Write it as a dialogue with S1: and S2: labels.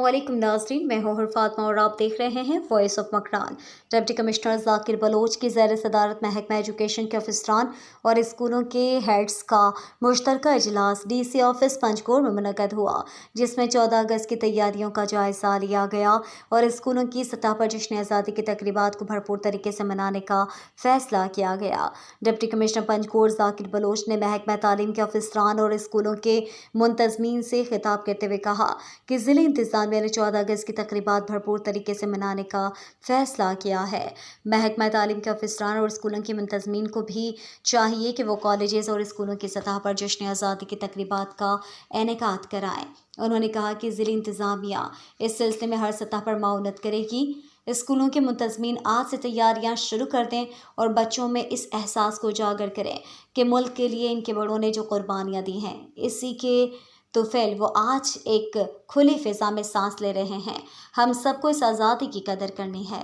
S1: अस्सलामुअलैकुम नाज़रीन, मैं हूँ फातिमा और आप देख रहे हैं voice of Makran. Deputy commissioner Zakir Baloch की ज़ेर सदारत महकमा एजुकेशन के अफसरान और स्कूलों के हेड्स का मुश्तरका इजलास DC ऑफिस पंजकोट में मुनक़द हुआ, जिसमें 14 अगस्त की तैयारियों का जायज़ा लिया गया और स्कूलों की सतह पर जश्न आज़ादी की तकरीबात को भरपूर तरीके से मनाने का फ़ैसला किया गया। डिप्टी कमिश्नर पंजकोट ज़ाकिर बलोच ने महकमा तालीम के अफसरान और स्कूलों के मुंतज़मीन से खिताब करते हुए कहा कि ज़िले इंतज़ामिया ने 14 अगस्त की तकरीबात भरपूर तरीके से मनाने का फ़ैसला किया है। महकमा तालीम के अफसरान और स्कूलों के मुंतज़मीन को भी चाहिए कि वो कॉलेजेस और स्कूलों की सतह पर जश्न आज़ादी की तकरीबात का इनेकाद कराएँ। उन्होंने कहा कि ज़िले इंतज़ामिया इस सिलसिले में हर सतह पर माउनत करेगी। स्कूलों के मुंतज़मीन आज से तैयारियां शुरू कर दें और बच्चों में इस एहसास को उजागर करें कि मुल्क के लिए इनके बड़ों ने जो कुर्बानियाँ दी हैं, इसी के तुफ़ैल वो आज एक खुली फ़िज़ा में सांस ले रहे हैं। हम सबको इस आज़ादी की कदर करनी है।